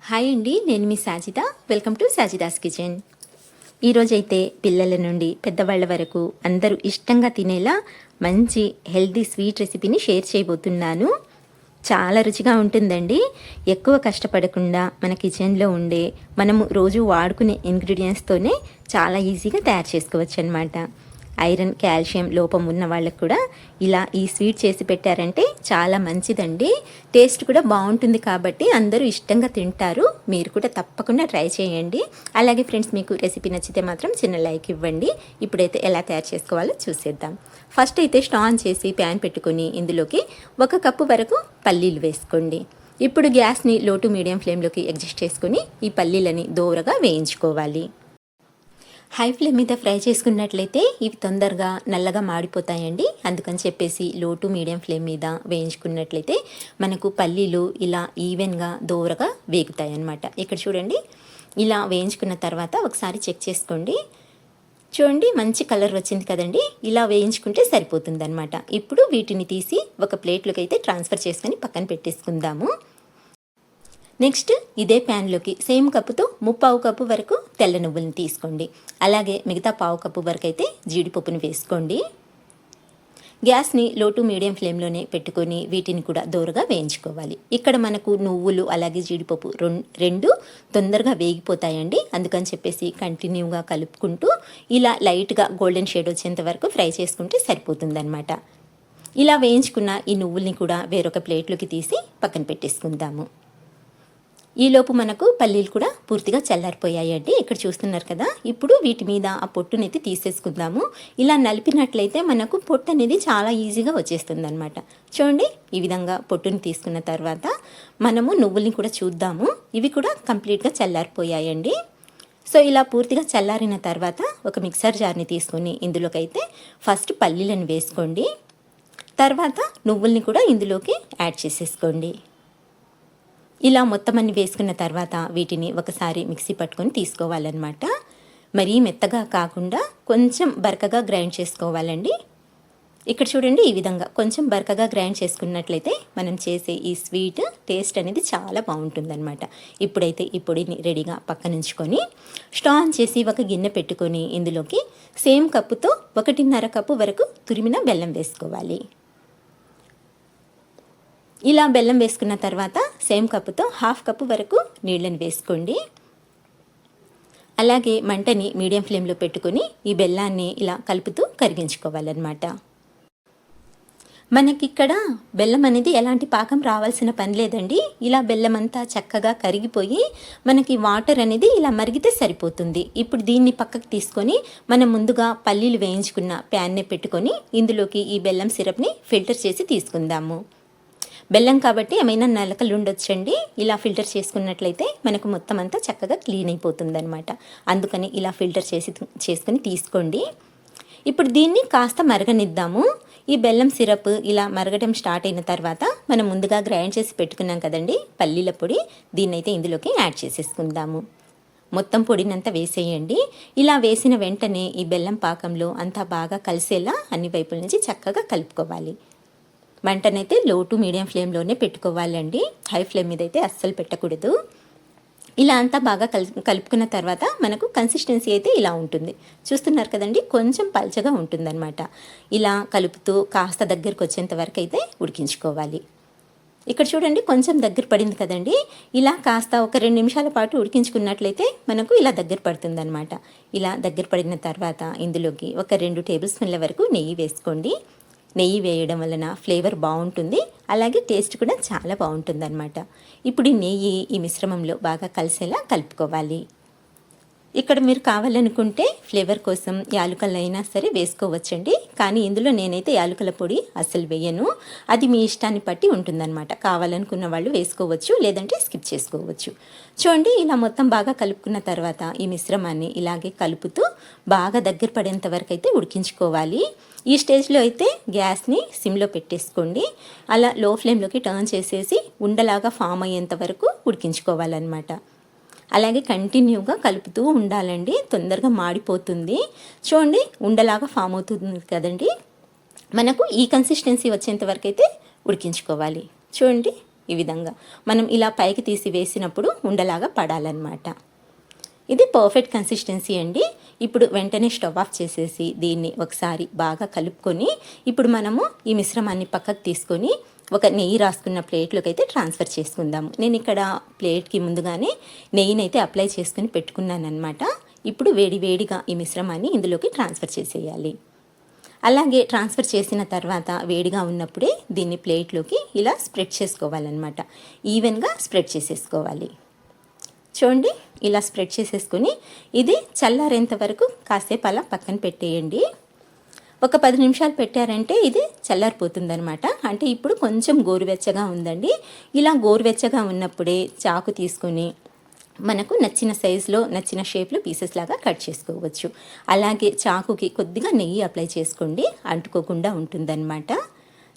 Hi అండి, నేను మీ Sajida. Welcome to Sajida's kitchen. ఈరోజైతే పిల్లల నుండి పెద్దవాళ్ళ వరకు అందరూ ఇష్టంగా తినేలా మంచి హెల్తీ స్వీట్ రెసిపీని షేర్ చేయబోతున్నాను. చాలా రుచిగా ఉంటుందండి. ఎక్కువ కష్టపడకుండా మన కిచెన్లో ఉండే మనము రోజు వాడుకునే ఇంగ్రీడియంట్స్తోనే చాలా ఈజీగా తయారు చేసుకోవచ్చు అన్నమాట. ఐరన్, కాల్షియం లోపం ఉన్న వాళ్ళకు కూడా ఇలా ఈ స్వీట్ చేసి పెట్టారంటే చాలా మంచిదండి. టేస్ట్ కూడా బాగుంటుంది కాబట్టి అందరూ ఇష్టంగా తింటారు. మీరు కూడా తప్పకుండా ట్రై చేయండి. అలాగే ఫ్రెండ్స్, మీకు రెసిపీ నచ్చితే మాత్రం చిన్న లైక్ ఇవ్వండి. ఇప్పుడైతే ఎలా తయారు చేసుకోవాలో చూసేద్దాం. ఫస్ట్ అయితే స్టవ్ ఆన్ చేసి ప్యాన్ పెట్టుకొని ఇందులోకి 1 కప్పు వరకు పల్లీలు వేసుకోండి. ఇప్పుడు గ్యాస్ని లో టు మీడియం ఫ్లేమ్లోకి అడ్జస్ట్ చేసుకొని ఈ పల్లీలని దోరగా వేయించుకోవాలి. హై ఫ్లేమ్ మీద ఫ్రై చేసుకున్నట్లయితే ఇవి తొందరగా నల్లగా మాడిపోతాయండి. అందుకని చెప్పేసి లో టు మీడియం ఫ్లేమ్ మీద వేయించుకున్నట్లయితే మనకు పల్లీలు ఇలా ఈవెన్గా దోరగా వేగుతాయి అన్నమాట. ఇక్కడ చూడండి, ఇలా వేయించుకున్న తర్వాత ఒకసారి చెక్ చేసుకోండి. చూడండి, మంచి కలర్ వచ్చింది కదండి. ఇలా వేయించుకుంటే సరిపోతుంది అనమాట. ఇప్పుడు వీటిని తీసి ఒక ప్లేట్లోకి అయితే ట్రాన్స్ఫర్ చేసుకొని పక్కన పెట్టేసుకుందాము. నెక్స్ట్ ఇదే ప్యాన్లోకి సేమ్ కప్పుతో 3/4 కప్పు వరకు తెల్ల నువ్వులను తీసుకోండి. అలాగే మిగతా 1/4 కప్పు వరకు అయితే జీడిపప్పును వేసుకోండి. గ్యాస్ని లో టు మీడియం ఫ్లేమ్లోనే పెట్టుకొని వీటిని కూడా దోరగా వేయించుకోవాలి. ఇక్కడ మనకు నువ్వులు అలాగే జీడిపప్పు రెండు తొందరగా వేగిపోతాయండి. అందుకని చెప్పేసి కంటిన్యూగా కలుపుకుంటూ ఇలా లైట్గా గోల్డెన్ షేడ్ వచ్చేంత వరకు ఫ్రై చేసుకుంటే సరిపోతుందన్నమాట. ఇలా వేయించుకున్న ఈ నువ్వుల్ని కూడా వేరొక ప్లేట్లోకి తీసి పక్కన పెట్టేసుకుందాము. ఈలోపు మనకు పల్లీలు కూడా పూర్తిగా చల్లారిపోయాయండి. ఇక్కడ చూస్తున్నారు కదా. ఇప్పుడు వీటి మీద ఆ పొట్టునైతే తీసేసుకుందాము. ఇలా నలిపినట్లయితే మనకు పొట్టు అనేది చాలా ఈజీగా వచ్చేస్తుంది అనమాట. చూడండి, ఈ విధంగా పొట్టుని తీసుకున్న తర్వాత మనము నువ్వుల్ని కూడా చూద్దాము. ఇవి కూడా కంప్లీట్గా చల్లారిపోయాయండి. సో ఇలా పూర్తిగా చల్లారిన తర్వాత ఒక మిక్సర్ జార్ని తీసుకొని ఇందులోకైతే ఫస్ట్ పల్లీలను వేసుకోండి. తర్వాత నువ్వుల్ని కూడా ఇందులోకి యాడ్ చేసేసుకోండి. ఇలా మొత్తం అన్ని వేసుకున్న తర్వాత వీటిని ఒకసారి మిక్సీ పట్టుకొని తీసుకోవాలన్నమాట. మరీ మెత్తగా కాకుండా కొంచెం బరకగా గ్రైండ్ చేసుకోవాలండి. ఇక్కడ చూడండి, ఈ విధంగా కొంచెం బరకగా గ్రైండ్ చేసుకున్నట్లయితే మనం చేసే ఈ స్వీట్ టేస్ట్ అనేది చాలా బాగుంటుందన్నమాట. ఇప్పుడైతే ఈ పొడిని రెడీగా పక్కనుంచుకొని స్టవ్ ఆన్ చేసి ఒక గిన్నె పెట్టుకొని ఇందులోకి సేమ్ కప్పుతో 1.5 కప్పు వరకు తురిమిన బెల్లం వేసుకోవాలి. ఇలా బెల్లం వేసుకున్న తర్వాత సేమ్ కప్పుతో 1/2 కప్పు వరకు నీళ్ళని వేసుకోండి. అలాగే మంటని మీడియం ఫ్లేమ్లో పెట్టుకొని ఈ బెల్లాన్ని ఇలా కలుపుతూ కరిగించుకోవాలన్నమాట. మనకిక్కడ బెల్లం అనేది ఎలాంటి పాకం రావాల్సిన పని లేదండి. ఇలా బెల్లం అంతా చక్కగా కరిగిపోయి మనకి వాటర్ అనేది ఇలా మరిగితే సరిపోతుంది. ఇప్పుడు దీన్ని పక్కకు తీసుకొని మనం ముందుగా పల్లీలు వేయించుకున్న ప్యాన్ని పెట్టుకొని ఇందులోకి ఈ బెల్లం సిరప్ని ఫిల్టర్ చేసి తీసుకుందాము. బెల్లం కాబట్టి ఏమైనా నలకలు ఉండొచ్చండి. ఇలా ఫిల్టర్ చేసుకున్నట్లయితే మనకు మొత్తం అంతా చక్కగా క్లీన్ అయిపోతుంది అనమాట. అందుకని ఇలా ఫిల్టర్ చేసుకొని తీసుకోండి. ఇప్పుడు దీన్ని కాస్త మరగనిద్దాము. ఈ బెల్లం సిరప్ ఇలా మరగడం స్టార్ట్ అయిన తర్వాత మనం ముందుగా గ్రైండ్ చేసి పెట్టుకున్నాం కదండి పల్లీల పొడి, దీన్నైతే ఇందులోకి యాడ్ చేసేసుకుందాము. మొత్తం పొడినంతా వేసేయండి. ఇలా వేసిన వెంటనే ఈ బెల్లం పాకంలో అంతా బాగా కలిసేలా అన్ని వైపుల నుంచి చక్కగా కలుపుకోవాలి. మంటనైతే లో టు మీడియం ఫ్లేమ్లోనే పెట్టుకోవాలండి. హై ఫ్లేమ్ మీద అయితే అస్సలు పెట్టకూడదు. ఇలా అంతా బాగా కలుపుకున్న తర్వాత మనకు కన్సిస్టెన్సీ అయితే ఇలా ఉంటుంది. చూస్తున్నారు కదండి, కొంచెం పల్చగా ఉంటుందన్నమాట. ఇలా కలుపుతూ కాస్త దగ్గరికి వచ్చేంత వరకు అయితే ఉడికించుకోవాలి. ఇక్కడ చూడండి, కొంచెం దగ్గర పడింది కదండి. ఇలా కాస్త ఒక 2 నిమిషాల పాటు ఉడికించుకున్నట్లయితే మనకు ఇలా దగ్గర పడుతుందన్నమాట. ఇలా దగ్గర పడిన తర్వాత ఇందులోకి ఒక 2 టేబుల్ స్పూన్ల వరకు నెయ్యి వేసుకోండి. నెయ్యి వేయడం వలన ఫ్లేవర్ బాగుంటుంది, అలాగే టేస్ట్ కూడా చాలా బాగుంటుంది అనమాట. ఇప్పుడు ఈ నెయ్యి ఈ మిశ్రమంలో బాగా కలిసేలా కలుపుకోవాలి. ఇక్కడ మీరు కావాలనుకుంటే ఫ్లేవర్ కోసం యాలకులైనా సరే వేసుకోవచ్చండి. కానీ ఇందులో నేనైతే యాలకుల పొడి అస్సలు వేయను. అది మీ ఇష్టాన్ని బట్టి ఉంటుందన్నమాట. కావాలనుకున్న వాళ్ళు వేసుకోవచ్చు, లేదంటే స్కిప్ చేసుకోవచ్చు. చూడండి, ఇలా మొత్తం బాగా కలుపుకున్న తర్వాత ఈ మిశ్రమాన్ని ఇలాగే కలుపుతూ బాగా దగ్గర పడేంత వరకు అయితే ఉడికించుకోవాలి. ఈ స్టేజ్లో అయితే గ్యాస్ని సిమ్లో పెట్టేసుకోండి. అలా లో ఫ్లేమ్లోకి టర్న్ చేసేసి ఉండలాగా ఫామ్ అయ్యేంత వరకు ఉడికించుకోవాలన్నమాట. అలాగే కంటిన్యూగా కలుపుతూ ఉండాలండి, తొందరగా మాడిపోతుంది. చూడండి, ఉండలాగా ఫామ్ అవుతుంది కదండి. మనకు ఈ కన్సిస్టెన్సీ వచ్చేంత వరకు అయితే ఉడికించుకోవాలి. చూడండి, ఈ విధంగా మనం ఇలా పైకి తీసి వేసినప్పుడు ఉండలాగా పడాలన్నమాట. ఇది పర్ఫెక్ట్ కన్సిస్టెన్సీ అండి. ఇప్పుడు వెంటనే స్టవ్ ఆఫ్ చేసేసి దీన్ని ఒకసారి బాగా కలుపుకొని ఇప్పుడు మనము ఈ మిశ్రమాన్ని పక్కకు తీసుకొని ఒక నెయ్యి రాసుకున్న ప్లేట్లోకి అయితే ట్రాన్స్ఫర్ చేసుకుందాము. నేను ఇక్కడ ప్లేట్కి ముందుగానే నెయ్యిని అయితే అప్లై చేసుకుని పెట్టుకున్నాను అనమాట. ఇప్పుడు వేడిగా ఈ మిశ్రమాన్ని ఇందులోకి ట్రాన్స్ఫర్ చేసేయాలి. అలాగే ట్రాన్స్ఫర్ చేసిన తర్వాత వేడిగా ఉన్నప్పుడే దీన్ని ప్లేట్లోకి ఇలా స్ప్రెడ్ చేసుకోవాలన్నమాట. ఈవెన్గా స్ప్రెడ్ చేసేసుకోవాలి. చూడండి, ఇలా స్ప్రెడ్ చేసేసుకొని ఇది చల్లారేంత వరకు కాసేపు అలా పక్కన పెట్టేయండి. ఒక 10 నిమిషాలు పెట్టారంటే ఇది చల్లారిపోతుందనమాట. అంటే ఇప్పుడు కొంచెం గోరువెచ్చగా ఉందండి. ఇలా గోరువెచ్చగా ఉన్నప్పుడే చాకు తీసుకొని మనకు నచ్చిన సైజులో నచ్చిన షేప్లో పీసెస్ లాగా కట్ చేసుకోవచ్చు. అలాగే చాకుకి కొద్దిగా నెయ్యి అప్లై చేసుకోండి, అంటుకోకుండా ఉంటుందన్నమాట.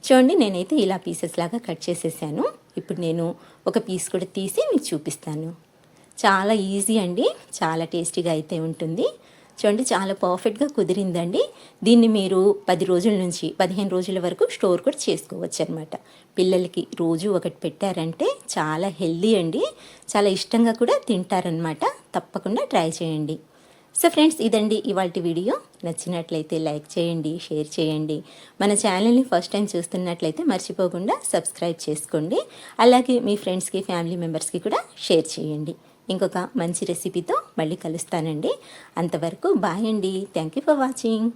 చూడండి, నేనైతే ఇలా పీసెస్ లాగా కట్ చేసేసాను. ఇప్పుడు నేను ఒక పీస్ కూడా తీసి మీకు చూపిస్తాను. చాలా ఈజీ అండి, చాలా టేస్టీగా అయితే ఉంటుంది. చూడండి, చాలా పర్ఫెక్ట్గా కుదిరిందండి. దీన్ని మీరు 10 రోజుల నుంచి 15 రోజుల వరకు స్టోర్ కూడా చేసుకోవచ్చు అనమాట. పిల్లలకి రోజు ఒకటి పెట్టారంటే చాలా హెల్దీ అండి, చాలా ఇష్టంగా కూడా తింటారనమాట. తప్పకుండా ట్రై చేయండి. సో ఫ్రెండ్స్, ఇదండి ఇవాల్టి వీడియో. నచ్చినట్లయితే లైక్ చేయండి, షేర్ చేయండి. మన ఛానల్ని ఫస్ట్ టైం చూస్తున్నట్లయితే మర్చిపోకుండా సబ్స్క్రైబ్ చేసుకోండి. అలాగే మీ ఫ్రెండ్స్కి, ఫ్యామిలీ మెంబర్స్కి కూడా షేర్ చేయండి. ఇంకొక మంచి రెసిపీతో మళ్ళీ కలుస్తానండి. అంతవరకు బాయ్ అండి. Thank you for watching.